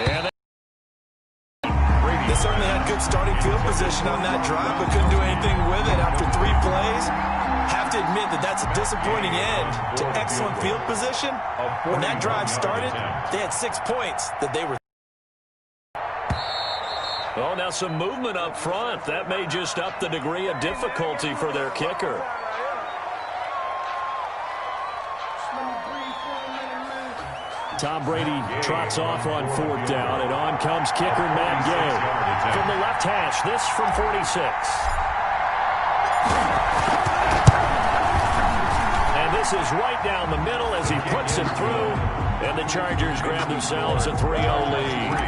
And they certainly had good starting field position on that drive, but couldn't do anything with it after 3 plays. Have to admit that that's a disappointing end to excellent field position. When that drive started, they had 6 points that they were. Oh, now some movement up front. That may just up the degree of difficulty for their kicker. Tom Brady trots off on 4th down, and on comes kicker Matt Gay. From the left hash, this from 46. And this is right down the middle as he puts it through, and the Chargers grab themselves a 3-0 lead.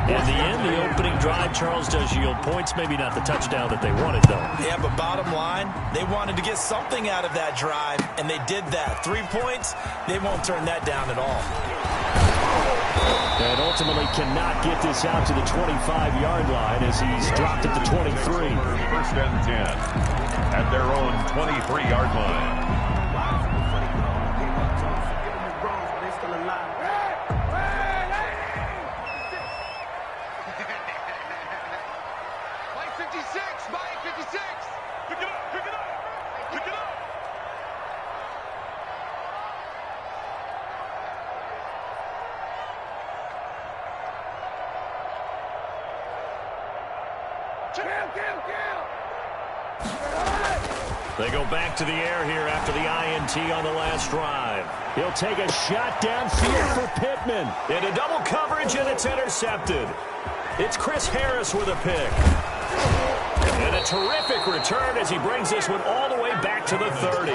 In the end, the opening drive, Charles, does yield points. Maybe not the touchdown that they wanted, though. Yeah, but bottom line, they wanted to get something out of that drive, and they did that. 3 points, they won't turn that down at all. And ultimately cannot get this out to the 25-yard line as he's dropped at the 23. First and 10 at their own 23-yard line. They go back to the air here after the INT on the last drive. He'll take a shot downfield for Pittman. Into double coverage, and it's intercepted. It's Chris Harris with a pick. And a terrific return as he brings this one all the way back to the 30.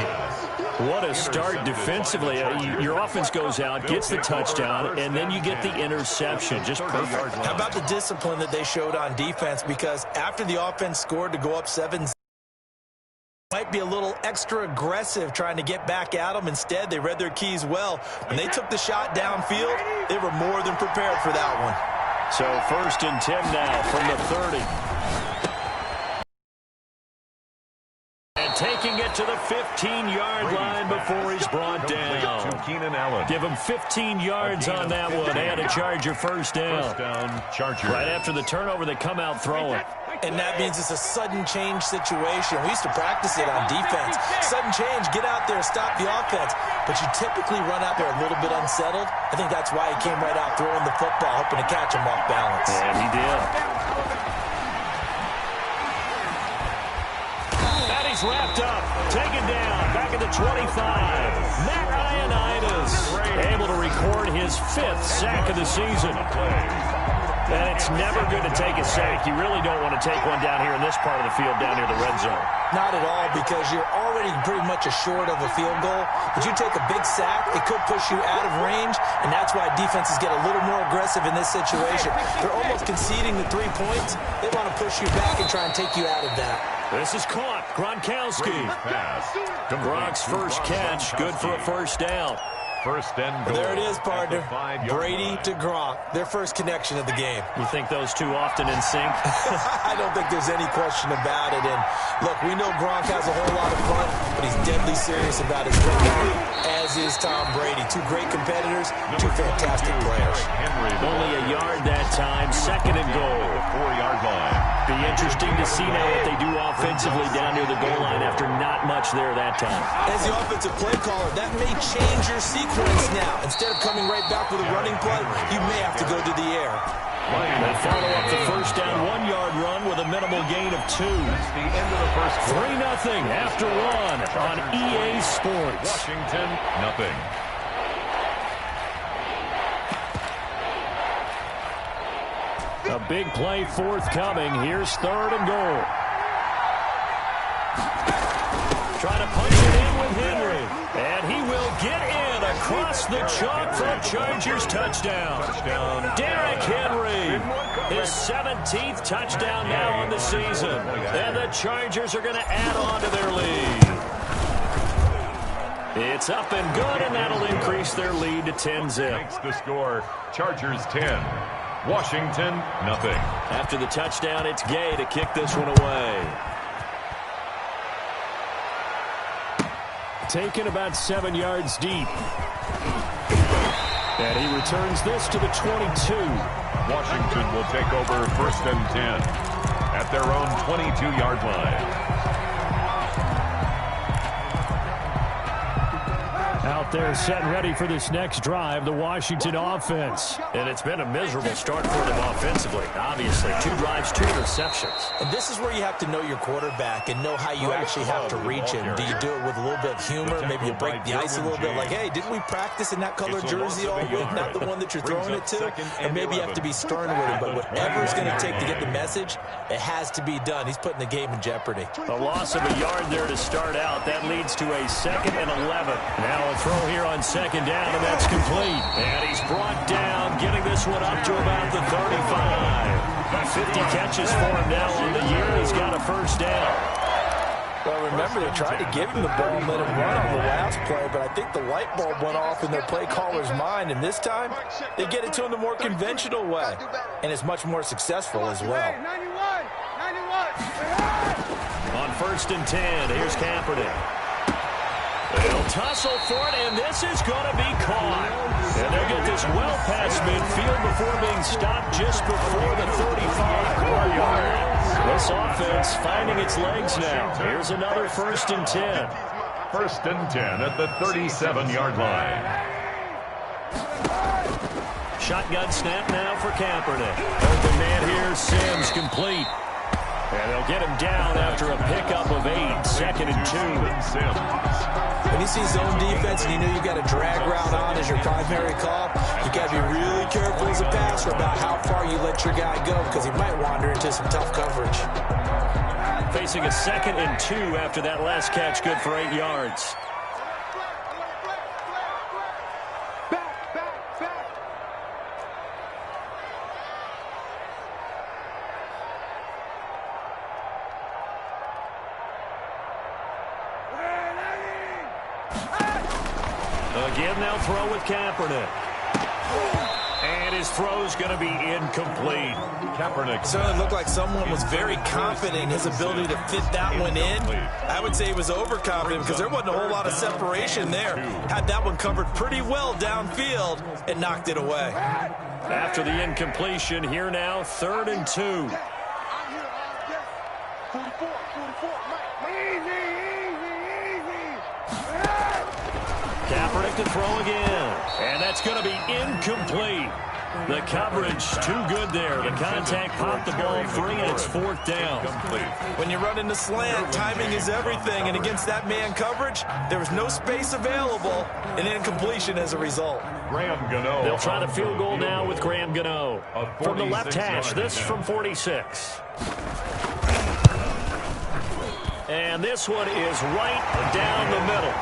What a start defensively. Your offense goes out, gets the touchdown, and then you get the interception. Just perfect. How about the discipline that they showed on defense? Because after the offense scored to go up 7, might be a little extra aggressive trying to get back at them. Instead, they read their keys well. When they took the shot downfield, they were more than prepared for that one. So 1st and 10 now from the 30. And taking it to the 15-yard line before he's brought down. Give him 15 yards on that one and a Charger first down. Right after the turnover, they come out throwing. And that means it's a sudden change situation. We used to practice it on defense. Sudden change, get out there, stop the offense. But you typically run out there a little bit unsettled. I think that's why he came right out throwing the football, hoping to catch him off balance. And he did. And he's wrapped up, taken down, back at the 25. Matt Ioannidis able to record his 5th sack of the season. And it's never good to take a sack. You really don't want to take one down here in this part of the field, down near the red zone. Not at all, because you're already pretty much assured of a field goal. But you take a big sack, it could push you out of range, and that's why defenses get a little more aggressive in this situation. They're almost conceding the 3 points. They want to push you back and try and take you out of that. This is caught. Gronkowski. Gronk's first catch, good for a first down. First and goal. There it is, partner. Brady to Gronk, their first connection of the game. You think those two often in sync? I don't think there's any question about it. And look, we know Gronk has a whole lot of fun, but he's deadly serious about his football, as is Tom Brady. 2 great competitors, 2 fantastic players. Only a yard that time, 2nd and goal. 4-yard line. Be interesting to see now what they do offensively down near the goal line after not much there that time. As the offensive play caller, that may change your sequence now. Instead of coming right back with a running play, you may have to go to the air. They follow up the first down 1-yard run with a minimal gain of 2. 3-0 after 1 on EA Sports. Washington, nothing. A big play forthcoming. Here's 3rd and goal. Trying to punch it in with Henry. And he will get in across the chalk for a Chargers touchdown. Derrick Henry, his 17th touchdown now on the season. And the Chargers are going to add on to their lead. It's up and good, and that'll increase their lead to 10-zip. Makes the score. Chargers 10. Washington, nothing. After the touchdown, it's Gay to kick this one away. Taken about 7 yards deep. And he returns this to the 22. Washington will take over 1st and 10 at their own 22-yard line. Out there set and ready for this next drive, the Washington offense. And it's been a miserable start for them offensively. Obviously, 2 drives, 2 interceptions. And this is where you have to know your quarterback and know how you actually have to reach him. Do you do it with a little bit of humor? Maybe you break the ice a little bit like, hey, didn't we practice in that colored jersey all week? Not the one that you're throwing it to? And maybe you have to be stern with him. But whatever it's going to take to get the message, it has to be done. He's putting the game in jeopardy. A loss of a yard there to start out. That leads to a 2nd and 11. Now a throw here on 2nd down, and that's complete. And he's brought down, getting this one up to about the 35. 50 catches for him now on the year. He's got a 1st down. Well, remember, they tried to give him the ball and let him run on the last play, but I think the light bulb went off in their play caller's mind, and this time they get it to him the more conventional way, and it's much more successful as well. On 1st and 10, here's Kaepernick. They'll tussle for it, and this is going to be caught. And they'll get this well past midfield before being stopped just before the 35. This offense finding its legs now. Here's another 1st and 10. 1st and 10 at the 37-yard line. Shotgun snap now for Kaepernick. Open man here, Sims complete. And they'll get him down after a pickup of 8. 2nd and 2. When you see zone defense and you know you've got a drag route on as your primary call, you got to be really careful as a passer about how far you let your guy go because he might wander into some tough coverage. Facing a 2nd and 2 after that last catch, good for 8 yards. Again, they'll throw with Kaepernick. And his throw's going to be incomplete. Kaepernick. Certainly looked like someone was very confident in his ability to fit that one in. I would say he was overconfident because there wasn't a whole lot of separation there. Had that one covered pretty well downfield and knocked it away. After the incompletion, here now, 3rd and 2. Kaepernick to throw again. And that's going to be incomplete. The coverage too good there. The contact popped the ball free, and it's 4th down. When you run in the slant, timing is everything. And against that man coverage, there was no space available, and incompletion as a result. Graham Gano. They'll try the field goal now with Graham Gano. From the left hash, this from 46. And this one is right down the middle.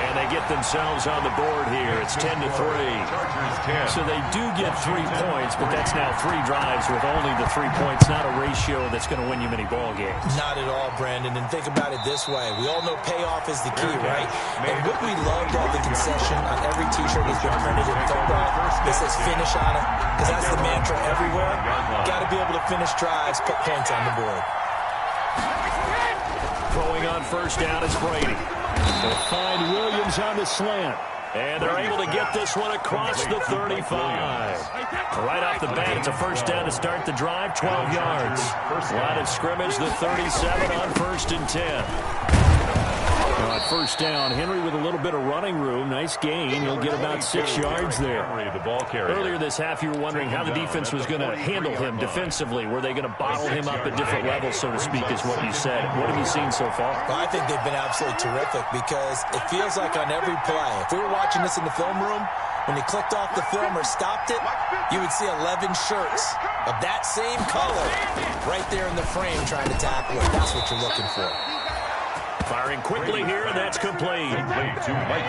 And they get themselves on the board here. It's 10-3. So they do get 3 points, but that's now 3 drives with only the 3 points. Not a ratio that's going to win you many ball games. Not at all, Brandon. And think about it this way. We all know payoff is the key, right? And what we love to have the concession on every T-shirt that's been printed in football that says finish on it, because that's the mantra everywhere. Got to be able to finish drives, put points on the board. Throwing on 1st down is Brady. They'll find Williams on the slant. And they're able to get this one across the 35. Right off the bat, it's a 1st down to start the drive, 12 yards. Line of scrimmage, the 37 on 1st and 10. On 1st down, Henry with a little bit of running room. Nice gain. He'll get about 6 yards there. Earlier this half, you were wondering how the defense was going to handle him defensively. Were they going to bottle him up at different levels, so to speak, is what you said. What have you seen so far? Well, I think they've been absolutely terrific because it feels like on every play, if we were watching this in the film room, when he clicked off the film or stopped it, you would see 11 shirts of that same color right there in the frame trying to tackle it. That's what you're looking for. Firing quickly here, and that's complete.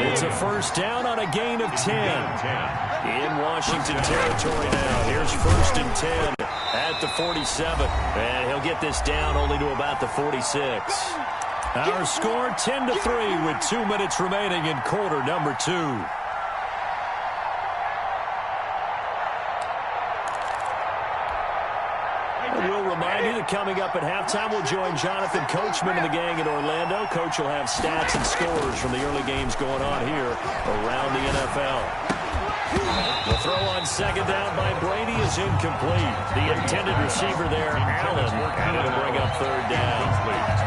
It's a 1st down on a gain of 10. In Washington territory now. Here's 1st and 10 at the 47. And he'll get this down only to about the 46. Our score 10-3 with 2 minutes remaining in quarter number 2. We'll remind you that coming up at halftime, we'll join Jonathan Coachman and the gang in Orlando. Coach will have stats and scores from the early games going on here around the NFL. The throw on second down by Brady is incomplete. The intended receiver there, Allen, and it'll bring up third down.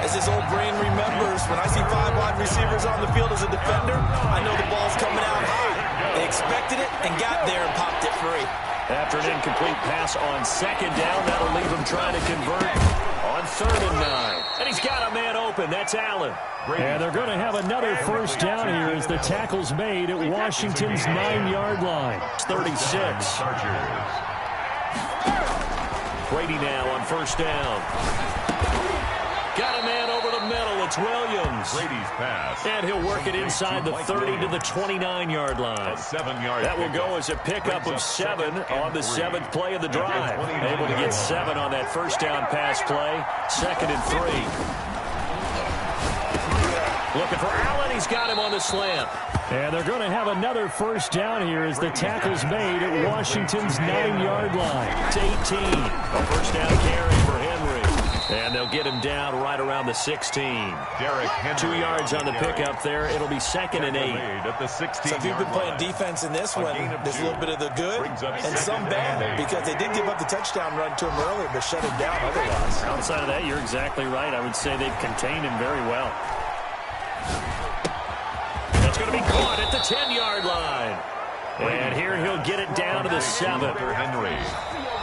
As his old brain remembers, when I see 5 wide receivers on the field as a defender, I know the ball's coming out high. They expected it and got there and popped it free. After an incomplete pass on second down, that'll leave him trying to convert on 3rd and 9. And he's got a man open. That's Allen. And they're going to have another first down here as the tackle's made at Washington's 9-yard line. It's 36. Brady now on first down. Got a man over the middle. It's Williams. Brady's pass. And he'll work it inside the 30 to the 29-yard line. 7-yard That will go as a pickup of 7 on the 7th play of the drive. Able to get 7 on that first down pass play. 2nd and 3. Looking for Allen. He's got him on the slant. And they're going to have another first down here as the tackle's made at Washington's 9-yard line. It's 18. A first down carry for Henry. And they'll get him down right around the 16. Derrick Henry. 2 yards on the pickup there. It'll be 2nd and 8. At the 16 So if you've been playing defense in this one, there's a little bit of the good and some bad, because they did give up the touchdown run to him earlier, but shut him down otherwise. Outside of that, you're exactly right. I would say they've contained him very well. That's going to be caught at the 10-yard line. And here he'll get it down to the 7. Henry.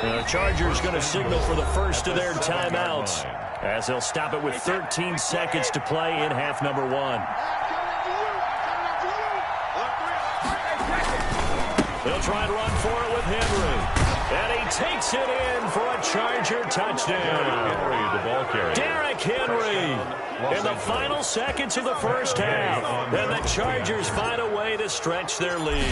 The Chargers going to signal for the first of their timeouts as they'll stop it with 13 seconds to play in half number 1. They'll try and run for it with Henry. And he takes it in for a Charger touchdown. Henry, the ball carrier. Derrick Henry in the final seconds of the first half. And the Chargers find a way to stretch their lead.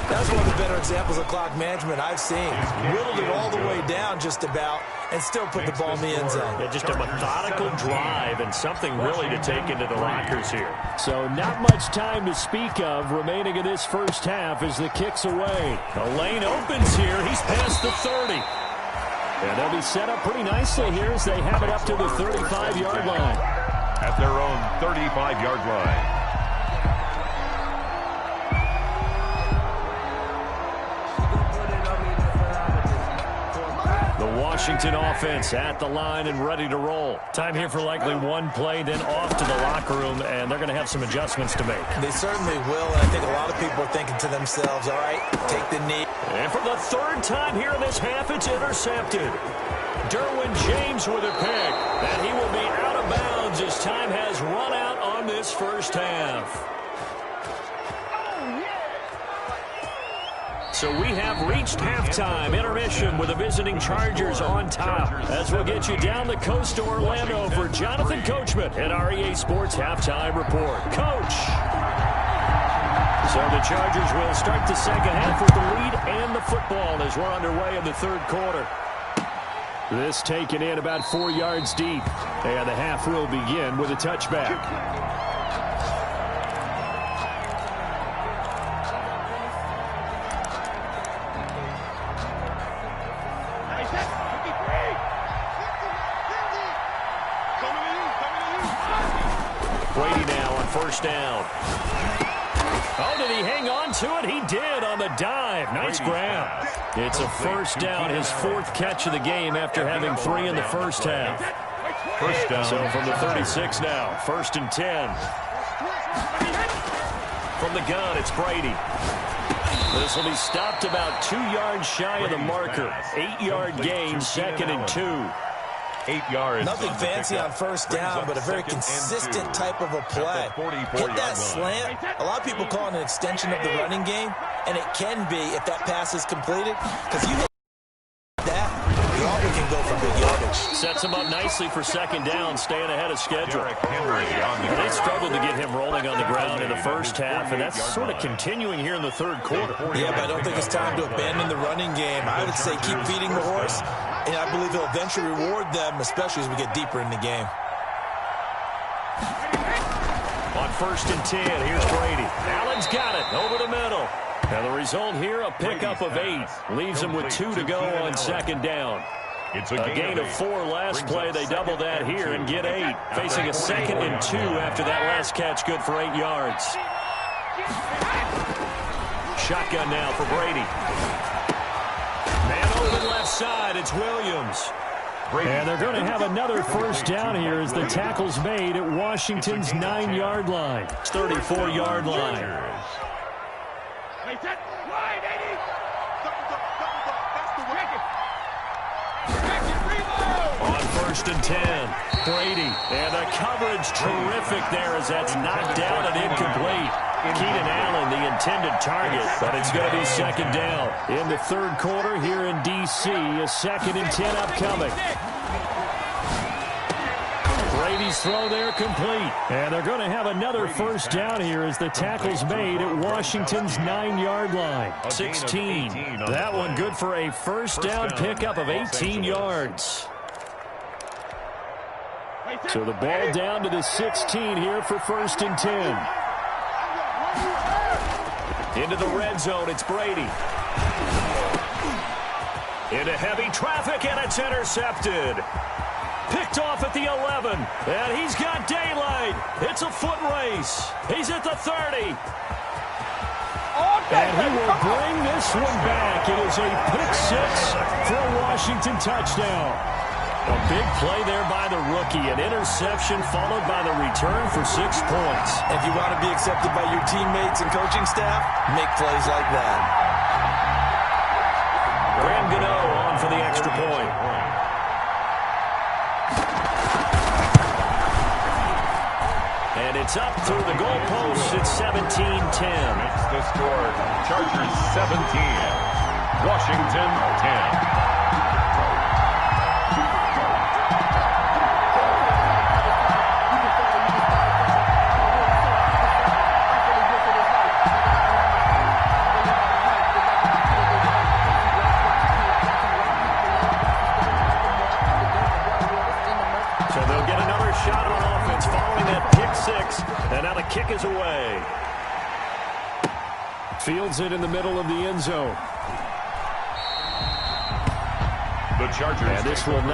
That's one of the better examples of clock management I've seen. Whittled it all the way down just about and still put the ball in the end zone. Yeah, just a methodical drive and something really to take into the lockers here. So not much time to speak of remaining in this first half as the kick's away. The lane opens here. He's past the 30. And they'll be set up pretty nicely here as they have it up to the 35-yard line. At their own 35-yard line. Washington offense at the line and ready to roll. Time here for likely one play, then off to the locker room, and they're going to have some adjustments to make. They certainly will, and I think a lot of people are thinking to themselves, all right, take the knee. And for the 3rd time here in this half, it's intercepted. Derwin James with a pick, and he will be out of bounds as time has run out on this first half. So we have reached halftime. Intermission with the visiting Chargers on top. As we'll get you down the coast to Orlando for Jonathan Coachman at our EA Sports Halftime Report. Coach! So the Chargers will start the second half with the lead and the football as we're underway in the 3rd quarter. This taken in about 4 yards deep. And the half will begin with a touchback. Brady now on first down. Oh, did he hang on to it? He did on the dive. Nice grab. It's a first down, his 4th catch of the game after having 3 in the first half. First down. So from the 36 now, 1st and 10. From the gun, it's Brady. This will be stopped about 2 yards shy of the marker. 8-yard gain, 2nd and 2. 8 yards. Nothing fancy on first down, but a very consistent type of a play. Hit that slant. A lot of people call it an extension of the running game, and it can be if that pass is completed. Because you hit that, you always can go for big yardage. Sets him up nicely for 2nd down, staying ahead of schedule. They struggled to get him rolling on the ground in the first half, and that's sort of continuing here in the 3rd quarter. Yeah, but I don't think it's time to abandon the running game. I would say keep feeding the horse, and I believe he'll eventually reward them, especially as we get deeper in the game. On 1st and 10, here's Brady. Allen's got it over the middle. Now the result here, a pickup of 8. Leaves him with 2 to go on 2nd down. It's A gain of 4 last play. They double that here and get 8. Facing a 2nd and 2 after that last catch, good for 8 yards. Shotgun now for Brady. Man open left side. It's Williams. And they're going to have another first down here as the tackle's made at Washington's 9-yard line. 34-yard line. On 1st and 10, Brady. And the coverage terrific there as that's knocked down and incomplete. Keenan Allen, the intended target, but it's going to be second down. In the third quarter here in D.C., a 2nd and 10 upcoming. Brady's throw there complete. And they're going to have another first down here as the tackle's made at Washington's 9-yard line. 16. That one good for a first down pickup of 18 yards. So the ball down to the 16 here for 1st and 10. Into the red zone, it's Brady. Into heavy traffic, and it's intercepted. Picked off at the 11, and he's got daylight. It's a foot race. He's at the 30. And he will bring this one back. It is a pick 6 for a Washington touchdown. A big play there by the rookie. An interception followed by the return for 6 points. If you want to be accepted by your teammates and coaching staff, make plays like that. Graham Gano on for the extra point. And it's up through the goalposts. It's 17-10. Makes the score. Chargers 17. Washington 10. So they'll get another shot on offense following that pick 6. And now the kick is away. Fields it in the middle of the end zone. The Chargers. And this will not